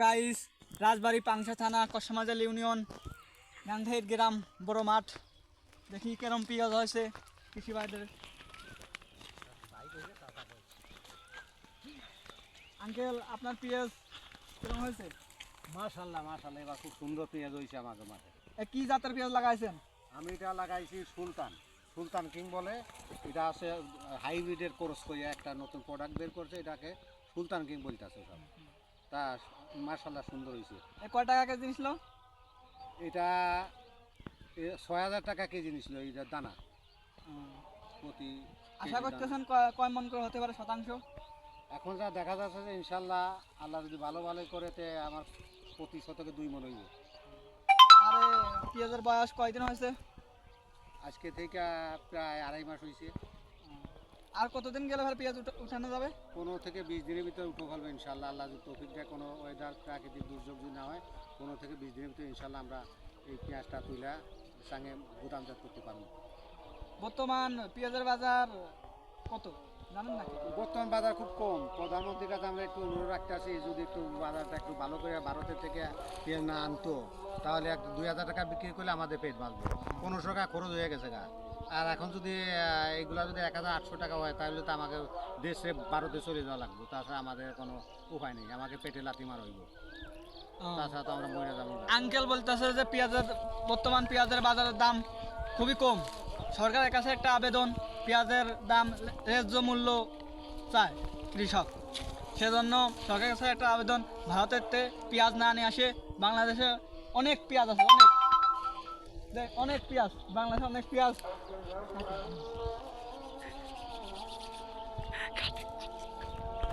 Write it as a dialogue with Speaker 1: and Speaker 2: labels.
Speaker 1: Guys, রাজবাড়ী পাংশা থানা কসমাজাল union গাংধাইট গ্রাম বড় মাঠ। দেখি কেরম পেঁয়াজ হয়েছে কৃষি ভাইদের। আঙ্কেল, আপনার পেঁয়াজ কেরম হয়েছে?
Speaker 2: মাশাআল্লাহ মাশাআল্লাহ, এবার খুব সুন্দর পেঁয়াজ হয়েছে আমাদের মাঠে।
Speaker 1: কি জাতের পেঁয়াজ লাগাইছেন?
Speaker 2: আমি এটা লাগাইছি সুলতান কিং বলে। এটা আছে হাইব্রিডের কোর্স করে একটা নতুন প্রোডাক্ট বের করছে, এটাকে সুলতান কিং বলতেছে সব। তা মাশাআল্লাহ সুন্দর হয়েছে।
Speaker 1: কয় টাকা কেজি নিছিল?
Speaker 2: এটা ৬,০০০ টাকা কেজি নিছিল এটা দানা প্রতি।
Speaker 1: আশা করতেছেন কয় মন করে হতে পারে শতাংশ?
Speaker 2: এখন যা দেখা যাচ্ছে যে ইনশাল্লাহ আল্লাহ যদি ভালো করে তে আমার প্রতি শতকে 2 মন হইবে।
Speaker 1: আরে পেঁয়াজের বয়স কয়দিন হয়েছে?
Speaker 2: আজকে থেকে প্রায় 2.5 মাস হয়েছে।
Speaker 1: আর কতদিন গেলে ভাই পেঁয়াজ উঠানো যাবে?
Speaker 2: 15 থেকে 20 দিনের ভিতরে উঠে ফেলবে ইনশাল্লাহ। আল্লাহ যদি তৌফিক দেয়, কোনো ওয়েদার প্রাকৃতিক দুর্যোগ যদি না হয়, 15 থেকে 20 দিনের ভিতরে ইনশাল্লাহ আমরা এই পেঁয়াজটা তুলে সঙ্গে গুদামজাত করতে পারবো।
Speaker 1: বর্তমান পেঁয়াজের বাজার কত জানেন নাকি?
Speaker 2: বর্তমান বাজার খুব কম। প্রধানমন্ত্রীর কাছে আমরা একটু অনুরোধ রাখতে আছি, যদি একটু বাজারটা একটু ভালো করে ভারতের থেকে পেঁয়াজ না আনতো, তাহলে 2,000 টাকা বিক্রি করলে আমাদের পেট বাঁচবে। 1500 টাকা খরচ হয়ে গেছে গা। আর এখন যদি এইগুলা যদি 1,800 টাকা হয়, তাহলে তো আমাকে দেশে ভারতে চলে যাওয়া লাগবে। তাছাড়া আমাদের কোনো উপায় নেই, আমাকে পেটে লাথি মার হইব। তাছাড়া তো আমরা মরে যাবো।
Speaker 1: আঙ্কেল বলতেছে যে বর্তমান পেঁয়াজের বাজারের দাম খুবই কম। সরকারের কাছে একটা আবেদন, পেঁয়াজের দাম ন্যায্য মূল্য চায় কৃষক। সেজন্য সরকারের কাছে একটা আবেদন, ভারতের পেঁয়াজ না নিয়ে আসে। বাংলাদেশে অনেক পেঁয়াজ আছে, অনেক পেঁয়াজ, বাংলাদেশে অনেক পেঁয়াজ।